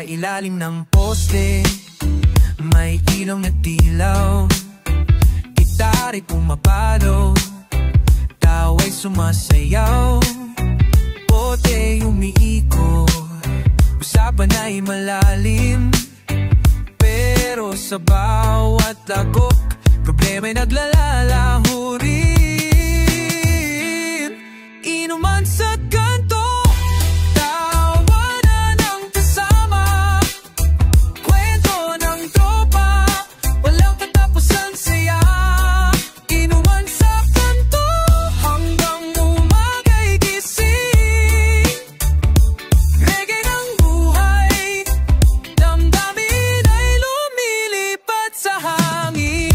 ilalim ng poste, may ilong na dilaw. Gitari pumapalo, tao ay sumasayaw. Bote umiikot, usapan ay malalim. Pero sa bawat lagok, problema'y naglalalaho rin. Inuman sa kanto, tawanan ng kasama, kwento ng tropa, walang katapusan saya. Inuman sa kanto, hanggang umaga'y gising. Reggae ng buhay, damdamin ay lumilipad sa hangin.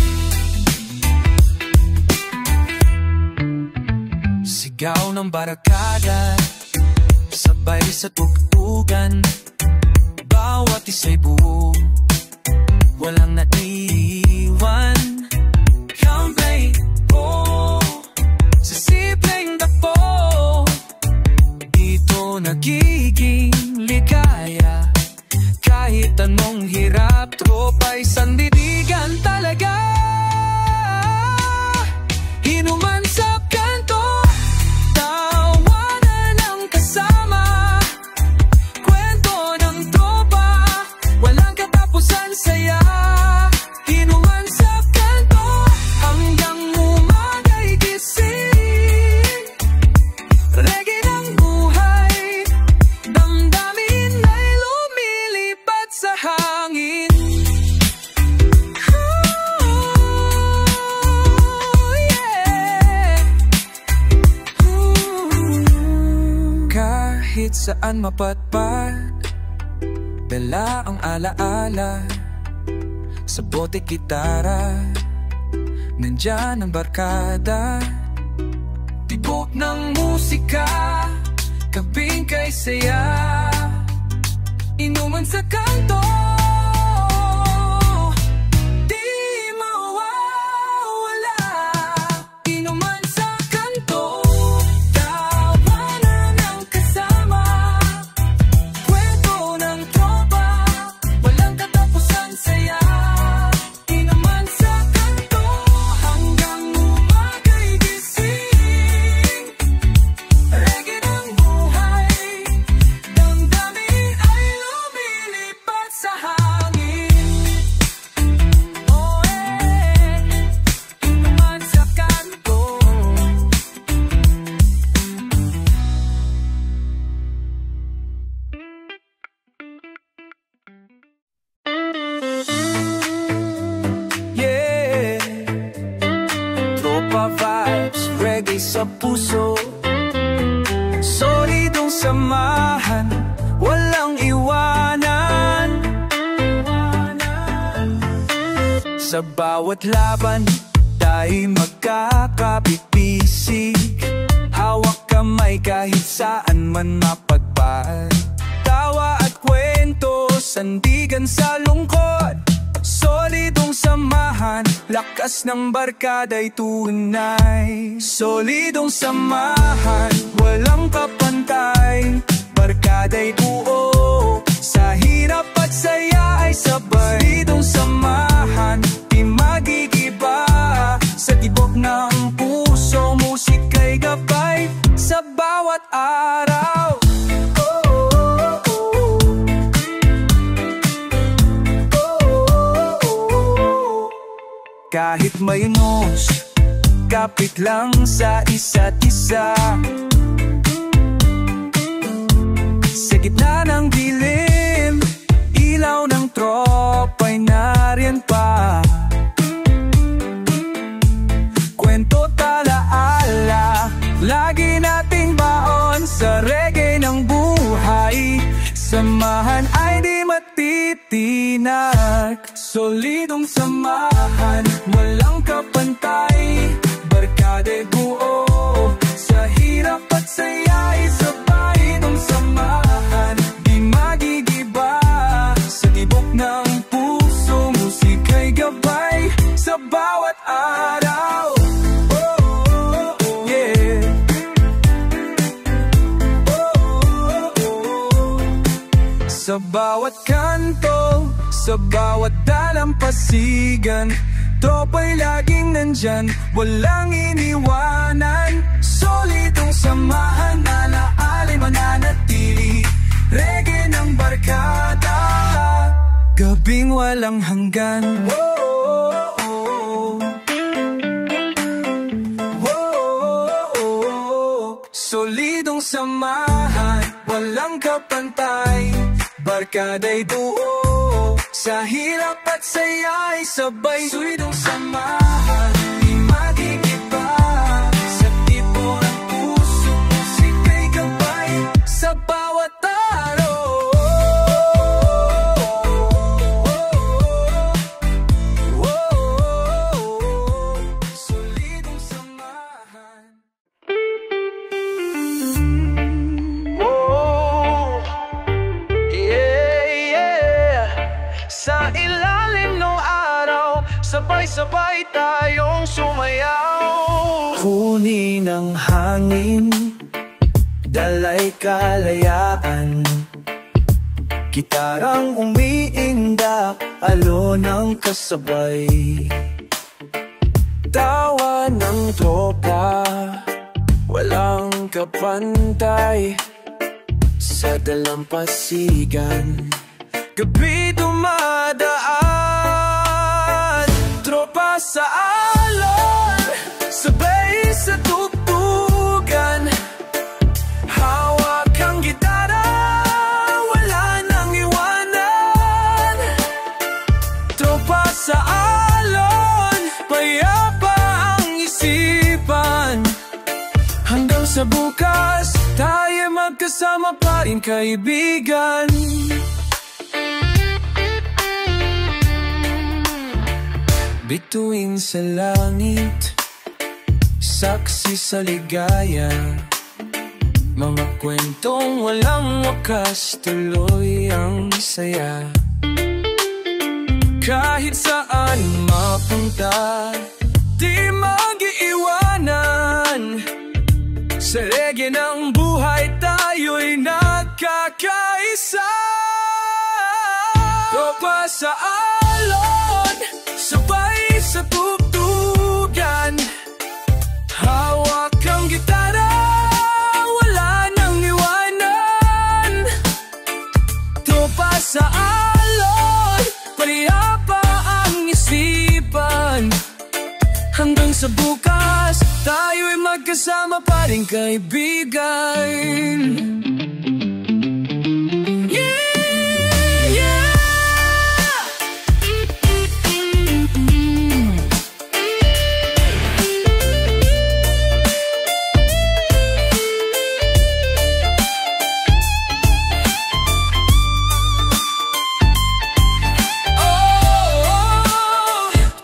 Sigaw ng barakada, sabay sa tugtugan, bawat isa'y buo, walang naiiwan. Campaign, oh, sa simpleng dapo, dito nagiging ligaya. Kahit anong hirap, tropa'y sandidigan talaga. Inuman sa kanto, tawanan ng kasama, kwento ng tropa, walang katapusan saya. Inuman sa kanto, hanggang umaga'y gising. Reggae ng buhay, damdamin ay lumilipad sa hangin. Kahit saan mapatpad, dala ang alaala. Sa bote gitara, nandyan ang barkada. Tibok ng musika, kabing kay saya. Inuman sa kanto, di mawawala. Inuman sa kanto, tawanan ng kasama, kwento ng tropa, walang katapusan saya. Inuman sa kanto, hanggang umaga'y gising. Reggae ng buhay, damdamin ay lumilipad sa hangin. Oh, inuman sa kanto. Yeah, tropa vibes, reggae sa puso, solidong samahan, walang iwanan. Sa bawat laban, tayo'y magkakapit-bisig, hawak kamay kahit saan man mapagpad. Tawa at kwento, sandigan sa lungkot, solidong samahan, lakas ng barkada'y tunay. Solidong samahan, walang kapantay, barkada'y buo, sa hirap at saya ay sabay. Solidong samahan, di magigiba, sa tibok ng puso, musika'y gabay, sa bawat araw. Kahit may nos, kapit lang sa isa't isa. Sa gitna ng dilim, ilaw ng tropa'y nariyan pa. Kwento talaala, lagi nating baon sa reggae ng buhay. Samahan ay di matitinak, solidong samahan, walang kapantay, barkada'y buo, sa hirap at saya ay sabay. Nung samahan, di magigiba, sa tibok ng puso, musika'y gabay, sa bawat araw. Sa bawat bawat kanto, sa bawat dalampasigan, tropa'y laging nandyan, walang iniwanan. Solidong samahan, alaala'y mananatili, reggae ng barkada, gabing walang hanggan. Solidong samahan, walang kapantay, barkada'y buo, sa hirap at saya'y sabay. Solidong samahan, di magigiba, sa tipo ng puso, sika'y gabay, sa bawat araw. Solidong samahan. Sa ilalim ng araw, sabay-sabay tayong sumayaw. Huni ng hangin, dalay kalayaan, gitarang umiindak, alon ng kasabay. Tawa ng tropa, walang kapantay, sa dalampasigan, gabi dumadaan, tropa sa alon, sabay sa tugtugan, hawak ang gitara, wala nang iwanan. Tropa sa alon, payapa ang isipan, hanggang sa bukas, tayo magkasama pa rin, kaibigan. Bituin sa langit, saksi sa ligaya, mga kwentong walang wakas, tuloy ang saya. Kahit saan mapunta, di mag-iiwanan, sa reggae ng buhay tayo'y nagkakaisa. Tropa sa alon, sabay sa tugtugan, hawak ang gitara, wala nang iwanan. Tropa sa alon, payapa ang isipan, hanggang sa bukas, tayo'y magkasama pa rin, kaibigan.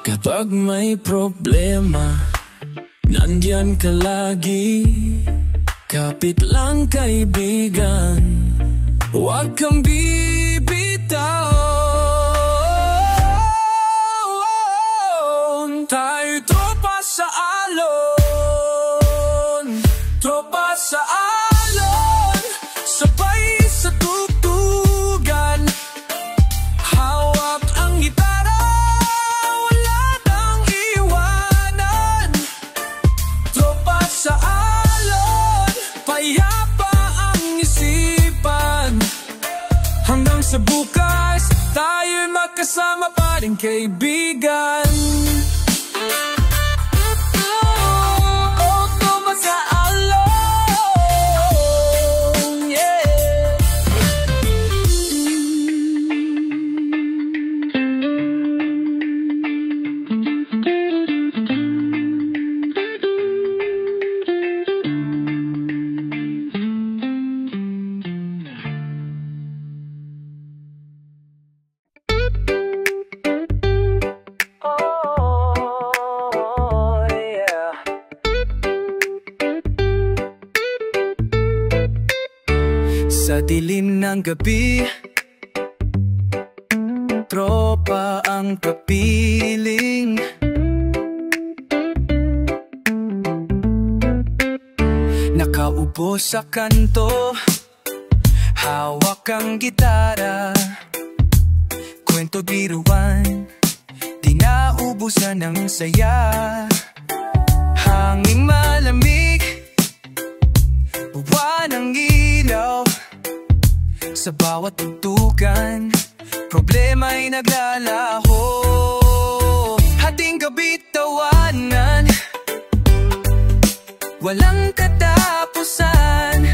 Kapag may problema, nandyan ka lagi, kapit lang kaibigan, huwag kang bibitaw. Tayo'y tropa sa alon, tropa sa alon, sabay sa tugtugan, hawak ang gitara, wala nang iwanan. Tropa sa alon, payapa ang isipan, hanggang sa bukas, tayo'y magkasama pa rin, kaibigan. Tropa sa alon, yeah. Sa dilim ng gabi, tropa ang kapiling, nakaupo sa kanto, hawak ang gitara, kwento biruan, di naubusan ng saya. Hanging malamig, buwan ng ilaw, sa bawat tugtugan, problema'y naglalaho. Hating gabi tawanan, walang katapusan,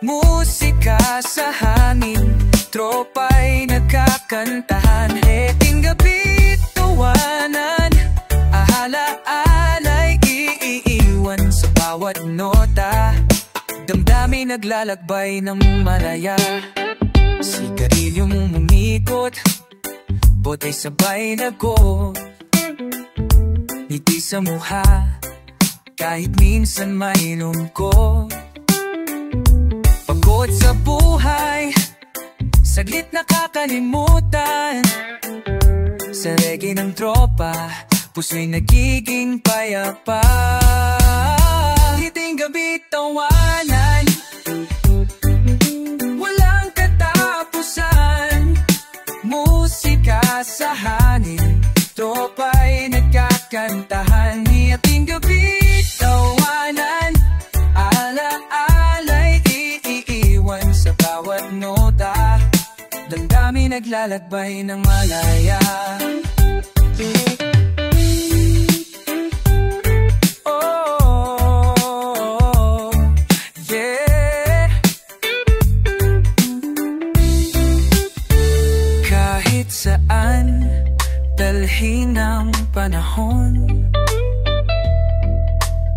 musika sa hangin, tropa'y nagkakantahan. Hating gabi tawanan, alaala-ala'y iiwan sa bawat nota, damdamin naglalakbay ng malaya. Sigarilyong umikot, bota'y sabay lagot, ngiti sa mukha, kahit minsan may lungkot. Pagod sa buhay, saglit nakakalimutan, sa reggae ng tropa, puso'y nagiging payapa. Hiting gabi tawanan, walang katapusan, musika sa hangin, tropa'y nagkakantahan. Hiting gabi tawanan, ala-ala'y iiwan sa bawat nota, damdamin naglalakbay ng malaya. Oh, yeah. Kahit saan dalhin ng panahon,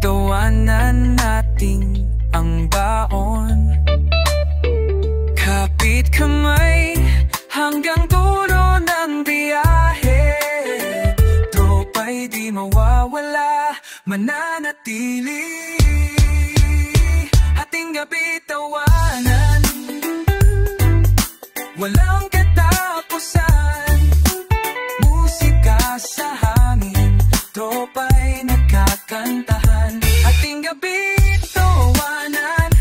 tawanan natin ang baon. Kapit kamay hanggang dulo ng biyahe, tropa'y di mawawala, mananatili. Hating gabi tawanan, walang katapusan, musika sa hangin, tropa'y nagkakantahan. Hating gabi tawanan,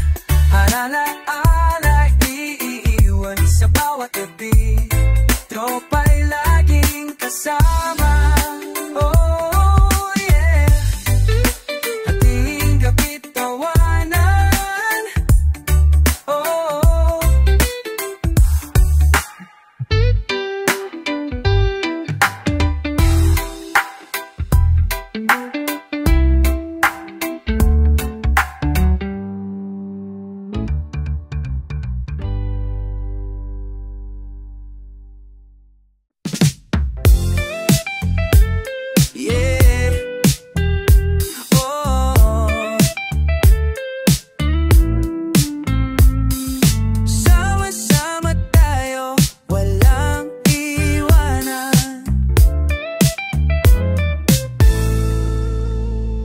alaala-ala'y iiwan sa bawat gabi, tropa'y laging kasama. Oh yeah, hating gabi tawanan. Oh, yeah. Oh, sama-sama tayo, walang iwanan,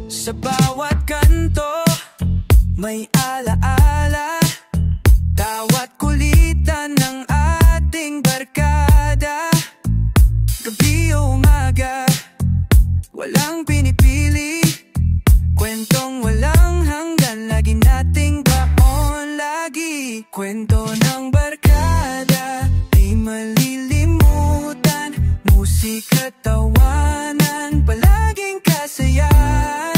sa bawat kanto may alaala, tawat kulitan ng ating barkada. Gabi o umaga, walang pinipili, kwentong walang hanggan, lagi nating baon. Lagi kwento ng barkada, di malilimutan, musika tawanan, palaging kasayahan.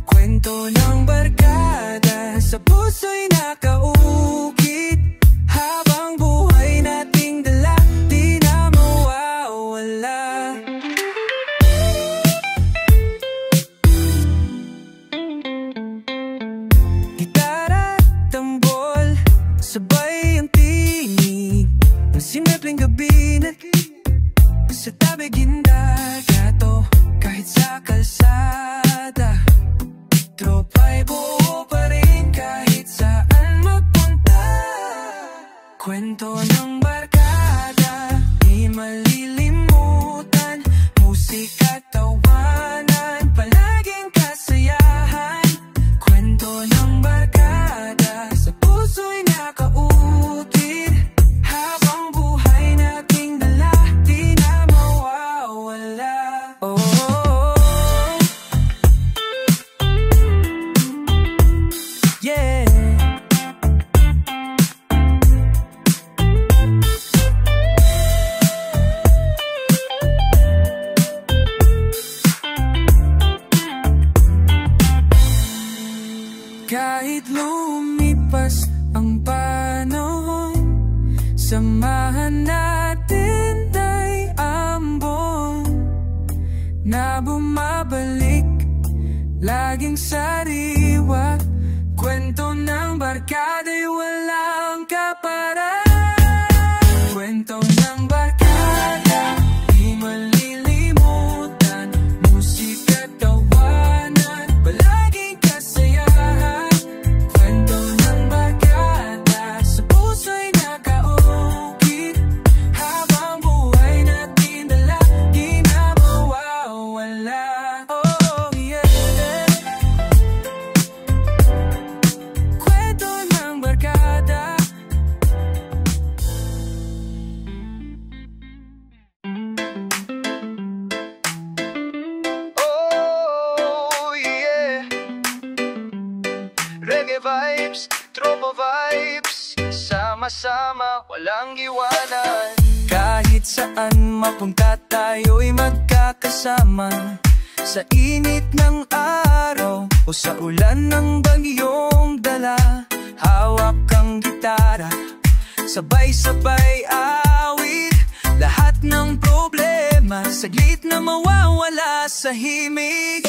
Kwento ng barkada, sa puso'y nakaukit, habang buhay nating dala, di na mawawala. Gitara, tambol, sabay ang tinig ng simpleng gabi na sa tabi gindagat, kahit sa kalsada, tropa'y buo pa rin kahit saan magpunta. Kwento ng barkada, di malilimutan, musika tawanan, palaging kasayahan. Kwento ng barkada, sa puso'y nakaukit, habang buhay nating dala, di na mawawala. Oh, yeah. Kahit lumipas ang panahon, samahan natin ay ambon na bumabalik, laging sariwa. Kwento ng barkada'y walang kaparan. Kwento ng barkada, di malilimutan. Musika, tawanan, palaging kasayahan. Kwento ng barkada, sa puso'y nakaukit. Habang buhay natin dala, di na mawawala. Oh yeah. Kwento ng barkada. Oh yeah. Reggae vibes, tropa vibes, sama-sama, walang iwanan. Kahit saan mapunta tayo'y magkakasama. Sa init ng araw o sa ulan ng bagyong dala. Hawak kang gitara, sabay-sabay awit. Lahat ng problema, saglit na mawawala sa himig.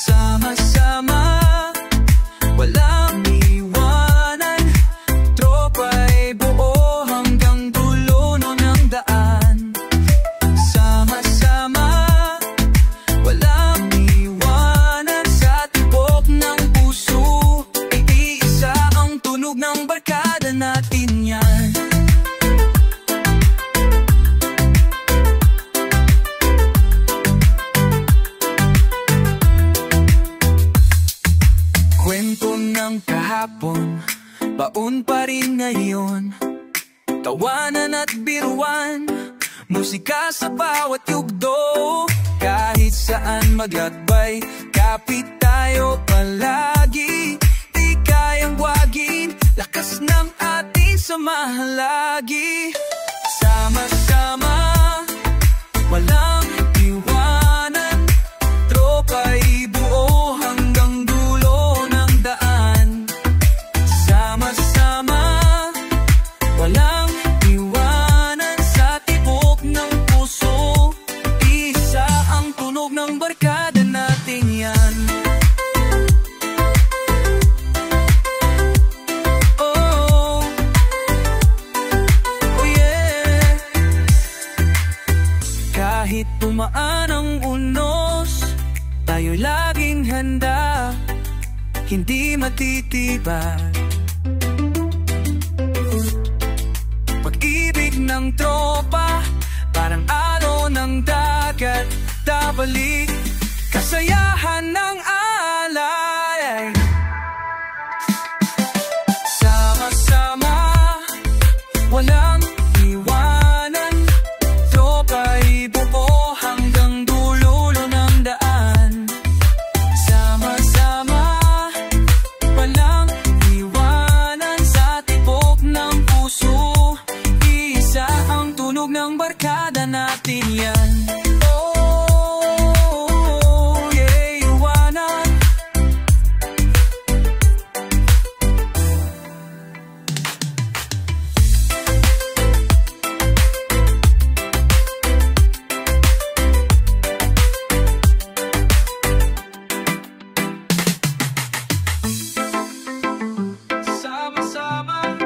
Sama-sama, walang iwanan. Tropa'y buo hanggang dulo ng daan. Sama-sama, walang iwanan. Sa tibok ng puso ay iisa ang tunog ng barkada natin yan. Kwento ng kahapon, baon pa rin ngayon. Tawanan at biruan, musika sa bawat yugto. Kahit saan maglakbay, kapit tayo palagi. Di kayang wagin, lakas ng ating samahan lagi. Sama-sama, walang iwanan. Tropa'y buo hanggang dulo ng daan. Sama-sama, walang iwanan. Sa tibok ng puso, isa ang tunog ng barkada natin yan. Oh, oh yeah. Kahit tumaan ang unos, tayo laging handa, hindi matitibag. Pag-ibig ng tropa, parang araw ng dagat. Tabalik, kasayahan ng alay. Sama-sama, walang iwanan. Tropa'y buo hanggang dulo ng daan. Sama-sama, walang iwanan. Sa tibok ng puso, isa ang tunog ng barkada natin yan. Oh, yeah, iwanan. Sama-sama,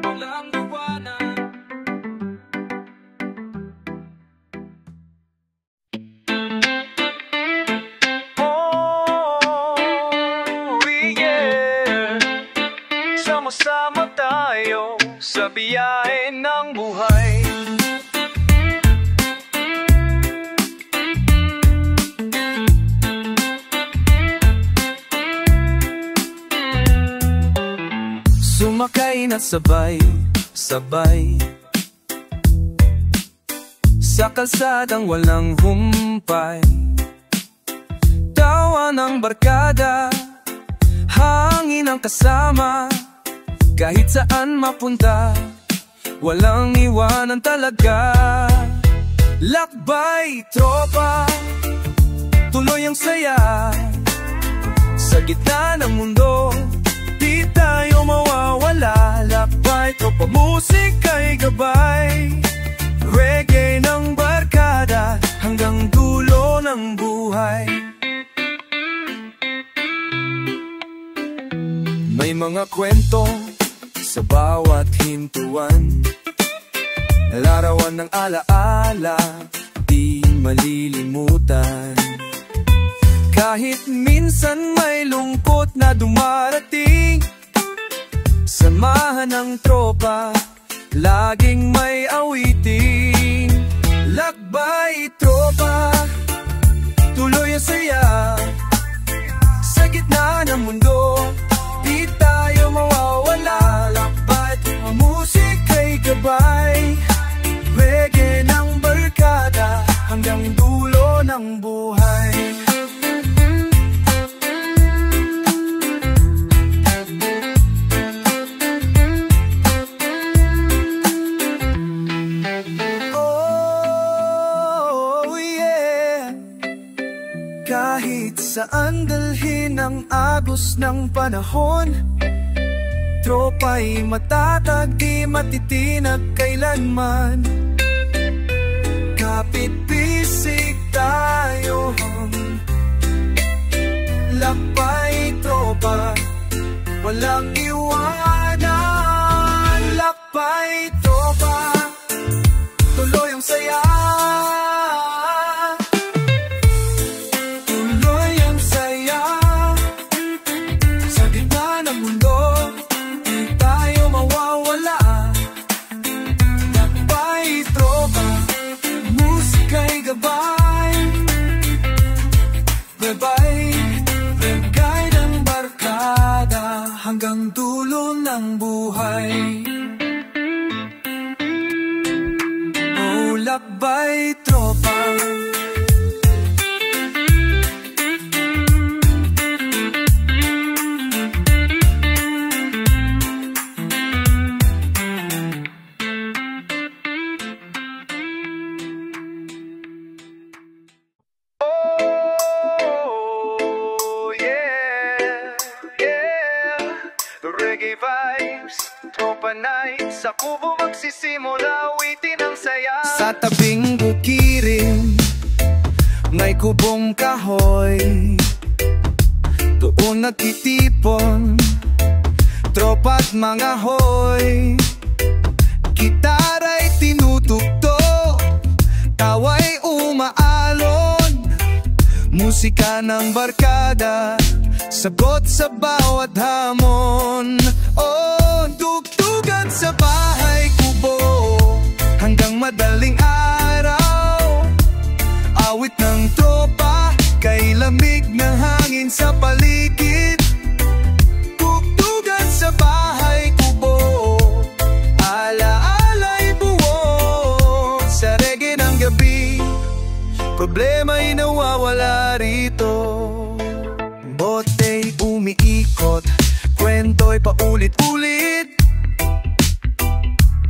walang iwanan. Oh yeah. Sama-sama tayo sa biyahe ng buhay. Sumakay na sabay-sabay sa kalsadang walang humpay. Tawa ng barkada, hangin ang kasama. Kahit saan mapunta, walang iwanan talaga. Lakbay, tropa, tuloy ang saya. Sa gitna ng mundo, tropa musika'y gabay, reggae ng barkada hanggang dulo ng buhay. May mga kwento sa bawat hintuan, larawan ng alaala, di malilimutan. Kahit minsan may lungkot na dumarating, samahan ng tropa, laging may awiting. Lakbay tropa, tuloy ang saya, sa gitna ng mundo, di tayo mawawala. Lakbay tropa, musika'y gabay, reggae ng barkada hanggang dulo ng buhay. Kahit saan dalhin ang agos ng panahon, tropa'y matatag, di matitinag kailanman. Kapit-bisig tayo, lakbay tropa, walang iwanan. Lakbay tropa, tuloy ang saya, tuloy ang saya, sa gitna ng mundo, di tayo mawawala. Lakbay tropa, musika'y gabay, gabay, reggae ng barkada hanggang dulo ng buhay. Oh, lakbay tropa, Tropa night, sa kubo magsisimula, awitin ang saya. sa tabing bukirin may kubong kahoy, doon nagtitipon tropa't mga hoy. Gitara'y tinutugtog, tawa'y umaalon, musika ng barkada, sagot sa bawat hamon. Oh, tugtugan sa bahay kubo hanggang madaling araw, awit ng tropa kay lamig ng hangin sa paligid. Tugtugan sa bahay kubo, ala-ala'y buo, sa reggae ng gabi, problema'y nawawala rito. Bote'y umiikot, kwento'y paulit-ulit,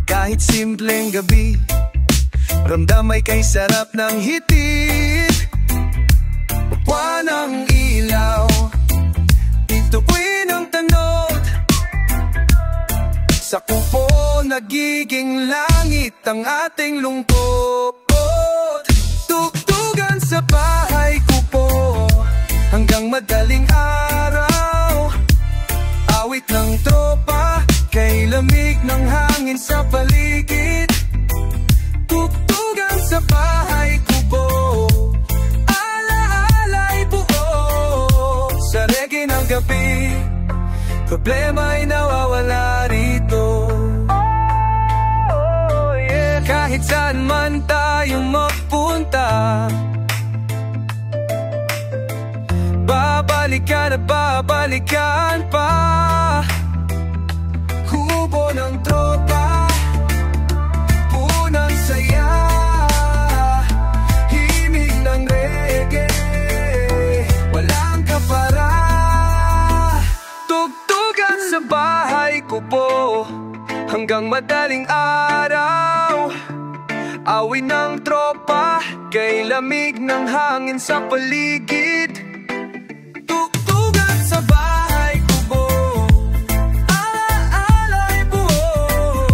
kahit simpleng gabi, ramdam ay kay sarap ng hitit. Buwan ng ilaw, ituin ang tanod, sa kubo nagiging langit ang ating lungkot. Tugtugan sa bahay kubo hanggang madaling araw, awit ng tropa kay lamig ng hangin sa paligid. Tugtugan sa bahay kubo, ala-ala'y buo, sa reggae ng gabi, problema'y nawawala rito. Oh, yeah. Kahit saan man tayo magpunta, babalikan at babalikan pa. Kubo ng tropa, unang saya, himig ng reggae, walang kapara. Tugtugan sa bahay kubo hanggang madaling araw, awin ng tropa kay lamig ng hangin sa paligid. Tugtugan sa bahay kubo, ala-ala'y buo,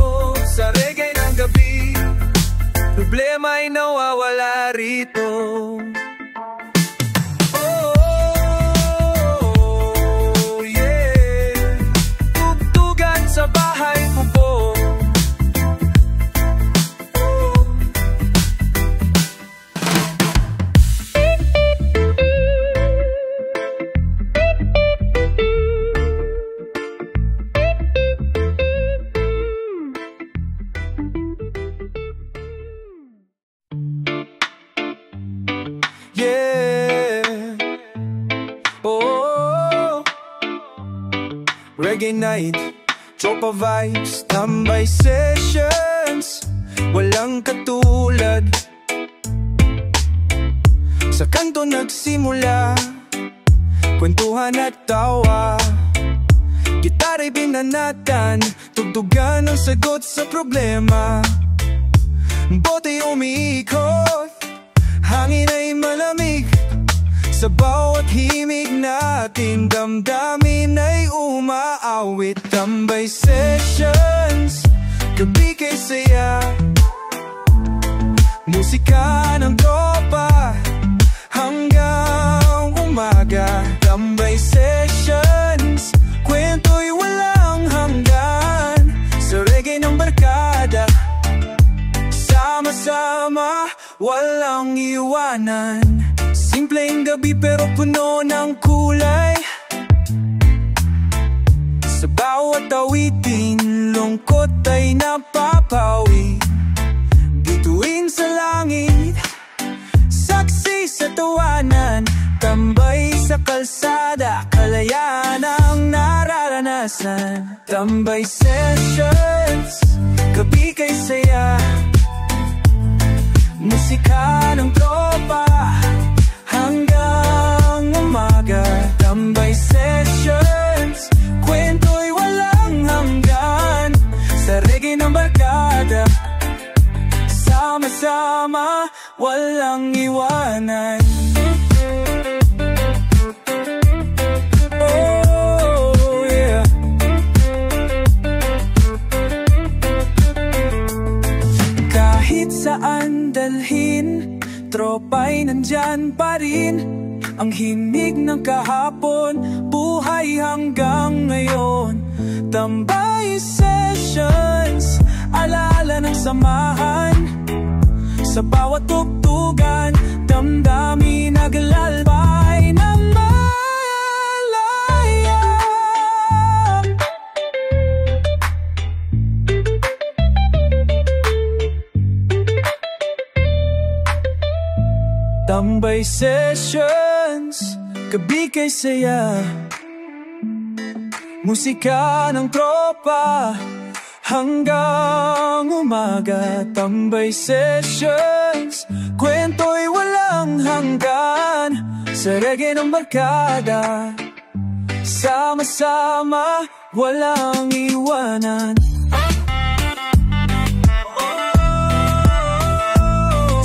Reggae night, tropa vibes, tambay sessions, walang katulad. Sa kanto nagsimula, kwentuhan at tawa. Gitara'y binanatan, tugtugan ang sagot sa problema. Bote umiikot, hangin ay malamig. Sa bawat himig natin, damdamin ay umaawit. Tambay sessions, gabi kay saya, musika ng tropa hanggang umaga. Tambay sessions, kwento'y walang hanggan. Sa reggae ng barkada, sama-sama, walang iwanan. Simpleng gabi pero puno ng kulay. Sa bawat awitin, lungkot ay napapawi. Bituin sa langit, saksi sa tawanan. Tambay sa kalsada, kalayaan ang nararanasan. Tambay sessions, gabi kay saya, musika ng tropa hanggang umaga. Tambay sessions, kwento'y walang hanggan. Sa reggae ng barkada, sama-sama, walang iwanan. Oh yeah. Kahit saan dalhin, tropa'y nandyan pa rin. Ang himig ng kahapon, buhay hanggang ngayon. Tambay sessions, alaala ng samahan. Sa bawat tugtugan, damdamin naglalbay na malaya. Tambay sessions, gabi kay saya, musika ng tropa hanggang umaga. Tambay sessions, kwento'y walang hanggan. Sa reggae ng barkada, sama-sama, walang iwanan.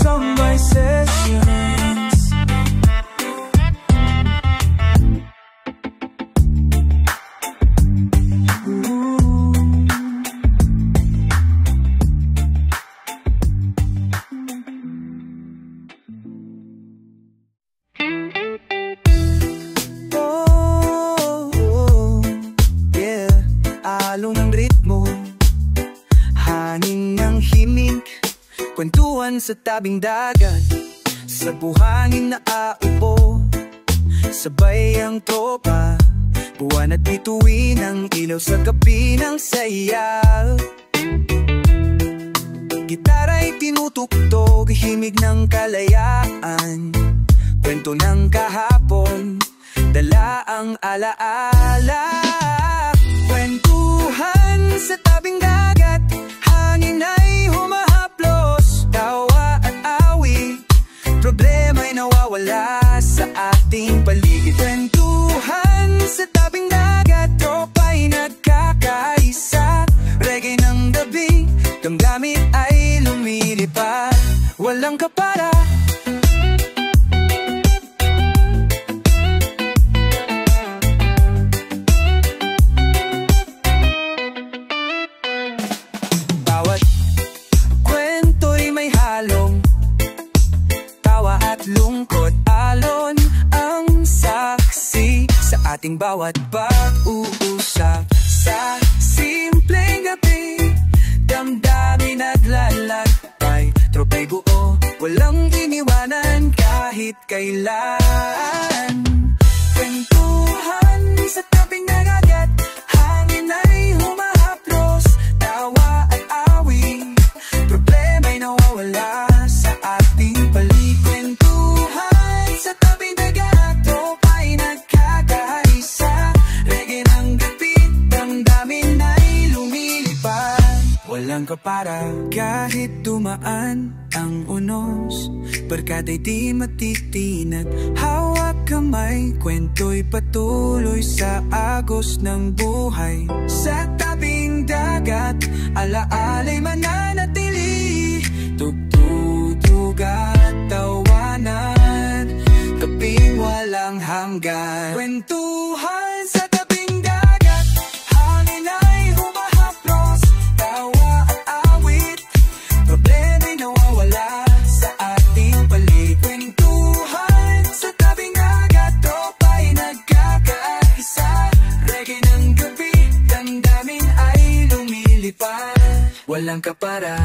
Tambay sessions. Kwentuhan sa tabing dagat, sa buhangin na aupo, sabay ang tropa, buwan at bituin ang ilaw sa gabi ng saya. Gitara'y tinutugtog, himig ng kalayaan, kwento ng kahapon, dala ang alaala. Kwentuhan sa tabing dagat, hangin ay humahaplos, tawa at awi, problema'y nawawala sa ating paligid. Kwentuhan sa tabing dagat, tropa'y nagkakaisa. Reggae ng gabi, damdamin ay lumilipad, walang kapara. Bawat kwento'y may halong tawa at lungkot, alon ang saksi sa ating bawat pag-uusap. Sa simpleng gabi, damdamin naglalakbay, tropa'y buo, walang iniwanan kahit kailan. Kwentuhan sa tabing dagat, hangin ay humahaplos, tawa at awi, problema'y nawawala sa ating paligid. Kwentuhan sa tabing dagat, tropa'y nagkakaisa. Reggae ng gabi, walang kapara. Kahit dumaan ang unos, barkada'y di matitinag. Hawak kamay, kwento'y patuloy sa agos ng buhay. Sa tabing dagat, alaala'y mananatili. Tugtugtog at tawanan, kaping walang hanggan. Kwentuhan sa tabing dagat, hangin ay humahaplos. Tawa at awit, problema'y nawawala sa ating paligid. Kwentuhan sa tabing dagat, tropa'y nagkakaisa. Reggae ng gabi, damdamin ay lumilipad. Walang kapara.